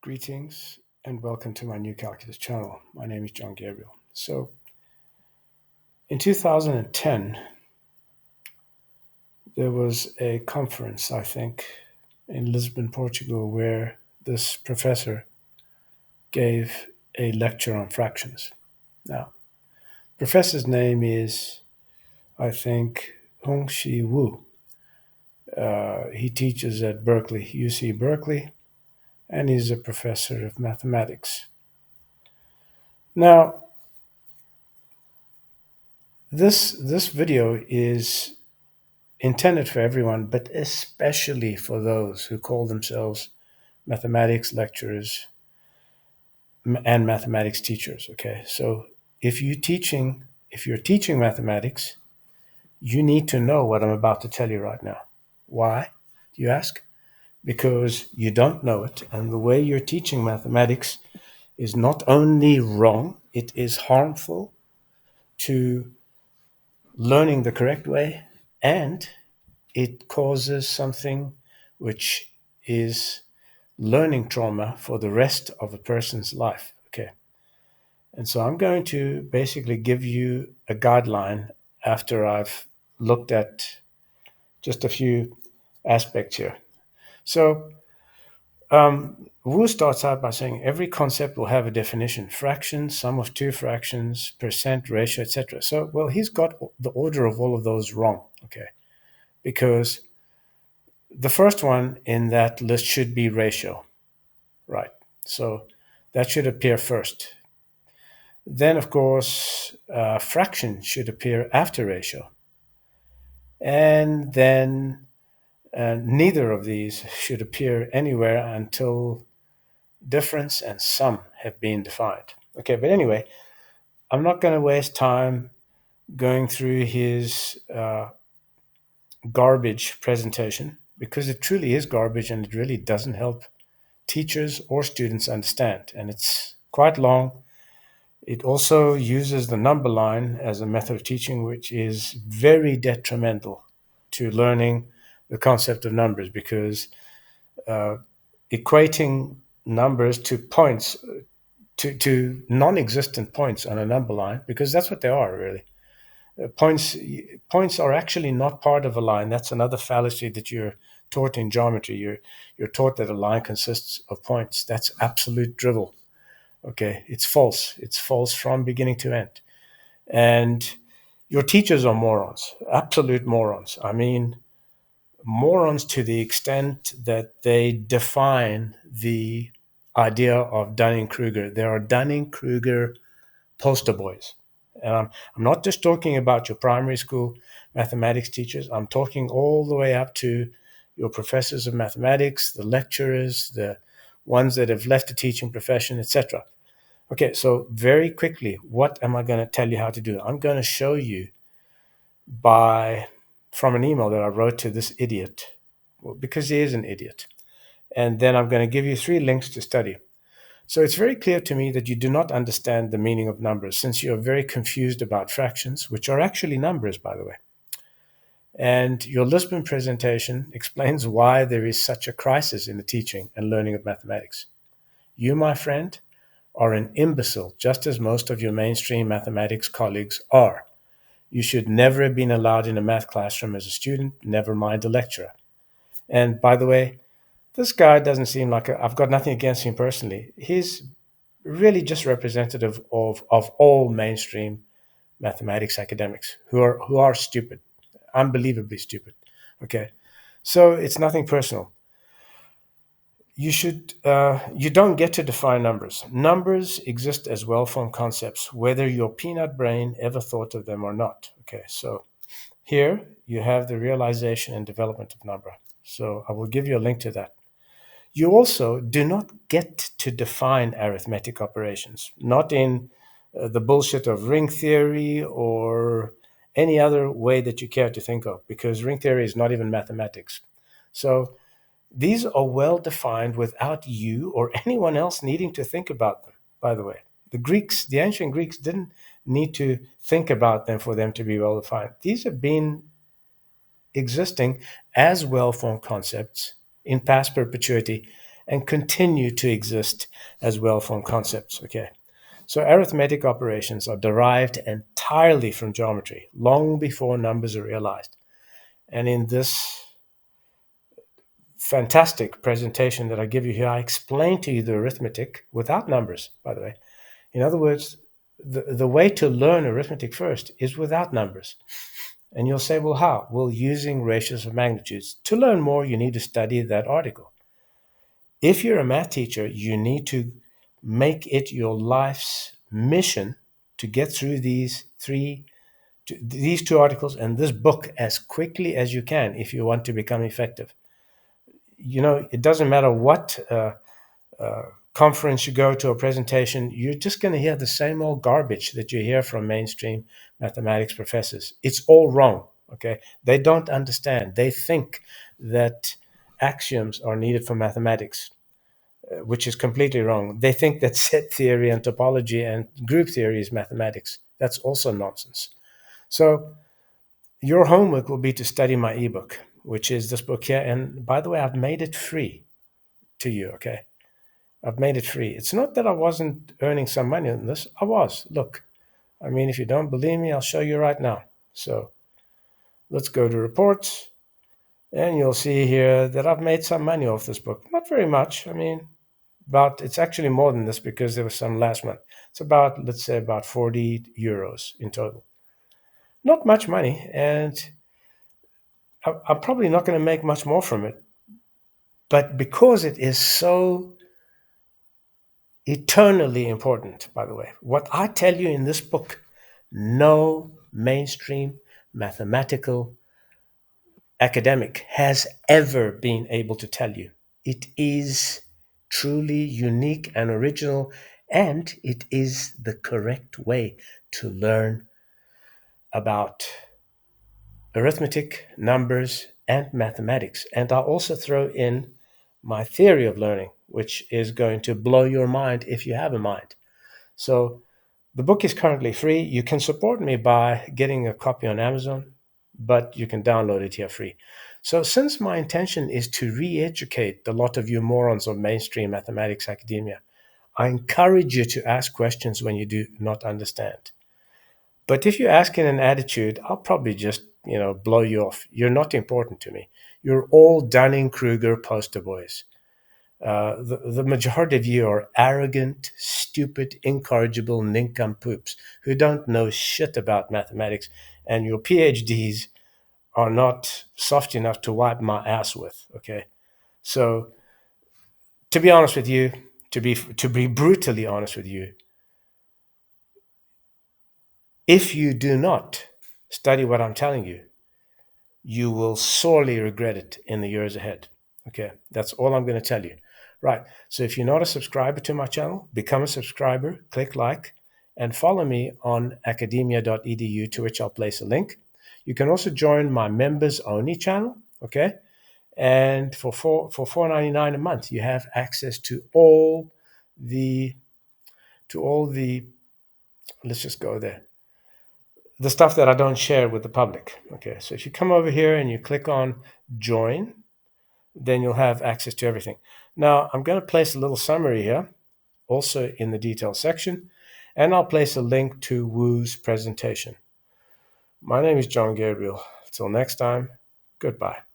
Greetings and welcome to my new calculus channel. My name is John Gabriel. So, in 2010, there was a conference, I think, in Lisbon, Portugal, where this professor gave a lecture on fractions. Now, professor's name is, I think, Hong Shi Wu. He teaches at Berkeley, UC Berkeley, and he's a professor of mathematics. Now, this video is intended for everyone, but especially for those who call themselves mathematics lecturers and mathematics teachers. Okay, so if you're teaching mathematics, you need to know what I'm about to tell you right now. Why, you ask? Because you don't know it, and the way you're teaching mathematics is not only wrong, it is harmful to learning the correct way, and it causes something which is learning trauma for the rest of a person's life. Okay. And so I'm going to basically give you a guideline after I've looked at just a few aspects here. So Wu starts out by saying every concept will have a definition: fraction, sum of two fractions, percent, ratio, etc. So, well, he's got the order of all of those wrong. Okay. Because the first one in that list should be ratio, right? So that should appear first. Then, of course, fraction should appear after ratio. And then neither of these should appear anywhere until difference and sum have been defined. Okay, but anyway, I'm not going to waste time going through his garbage presentation because it truly is garbage and it really doesn't help teachers or students understand. And it's quite long. It also uses the number line as a method of teaching, which is very detrimental to learning the concept of numbers because equating numbers to points, to non-existent points on a number line, because that's what they are really. Points are actually not part of a line. That's another fallacy that you're taught in geometry. You're taught that a line consists of points. That's absolute drivel. Okay, it's false. It's false from beginning to end. And your teachers are morons, absolute morons. I mean, morons to the extent that they define the idea of Dunning-Kruger. There are Dunning-Kruger poster boys. And I'm not just talking about your primary school mathematics teachers. I'm talking all the way up to your professors of mathematics, the lecturers, the ones that have left the teaching profession, etc. Okay, so very quickly, what am I going to tell you how to do? I'm going to show you from an email that I wrote to this idiot, well, because he is an idiot. And then I'm going to give you 3 links to study. So it's very clear to me that you do not understand the meaning of numbers, since you're very confused about fractions, which are actually numbers, by the way. And your Lisbon presentation explains why there is such a crisis in the teaching and learning of mathematics. You, my friend, are an imbecile, just as most of your mainstream mathematics colleagues are. You should never have been allowed in a math classroom as a student, never mind a lecturer. And by the way, this guy doesn't seem like I've got nothing against him personally. He's really just representative of all mainstream mathematics academics who are stupid, unbelievably stupid. Okay, so it's nothing personal. You don't get to define numbers. Numbers exist as well-formed concepts, whether your peanut brain ever thought of them or not. Okay, so here you have the realization and development of number. So I will give you a link to that. You also do not get to define arithmetic operations, not in the bullshit of ring theory or any other way that you care to think of, because ring theory is not even mathematics. So these are well defined without you or anyone else needing to think about them, by the way. The ancient Greeks didn't need to think about them for them to be well defined. These have been existing as well-formed concepts in past perpetuity, and continue to exist as well from concepts. Okay. So arithmetic operations are derived entirely from geometry, long before numbers are realized. And in this fantastic presentation that I give you here, I explain to you the arithmetic without numbers, by the way. In other words, the way to learn arithmetic first is without numbers. And you'll say, well, how? Well, using ratios of magnitudes. To learn more, you need to study that article. If you're a math teacher, you need to make it your life's mission to get through these two articles and this book as quickly as you can if you want to become effective. You know, it doesn't matter what conference you go to, a presentation, you're just going to hear the same old garbage that you hear from mainstream mathematics professors. It's all wrong. Okay, they don't understand. They think that axioms are needed for mathematics, which is completely wrong. They think that set theory and topology and group theory is mathematics. That's also nonsense. So your homework will be to study my ebook, which is this book here. And by the way, I've made it free to you. Okay, I've made it free. It's not that I wasn't earning some money on this. I was. Look, I mean, if you don't believe me, I'll show you right now. So let's go to reports, and you'll see here that I've made some money off this book. Not very much. I mean, but it's actually more than this because there was some last month. It's about, let's say, about 40 euros in total. Not much money, and I'm probably not going to make much more from it. But because it is so eternally important, by the way, what I tell you in this book, no mainstream mathematical academic has ever been able to tell you. It is truly unique and original, and it is the correct way to learn about arithmetic, numbers, and mathematics. And I'll also throw in my theory of learning, which is going to blow your mind if you have a mind. So the book is currently free. You can support me by getting a copy on Amazon, but you can download it here free. So since my intention is to re-educate the lot of you morons of mainstream mathematics academia, I encourage you to ask questions when you do not understand. But if you ask in an attitude, I'll probably just, blow you off. You're not important to me. You're all Dunning-Kruger poster boys. The majority of you are arrogant, stupid, incorrigible nincompoops who don't know shit about mathematics, and your PhDs are not soft enough to wipe my ass with. Okay, so to be honest with you, to be brutally honest with you, if you do not study what I'm telling you, you will sorely regret it in the years ahead. Okay, that's all I'm going to tell you. Right, so if you're not a subscriber to my channel, become a subscriber, click like, and follow me on academia.edu, to which I'll place a link. You can also join my members only channel, okay? And for $4.99 a month, you have access to the all the let's just go there, the stuff that I don't share with the public. Okay, so if you come over here and you click on join, then you'll have access to everything. Now, I'm going to place a little summary here, also in the details section, and I'll place a link to Woo's presentation. My name is John Gabriel. Till next time, goodbye.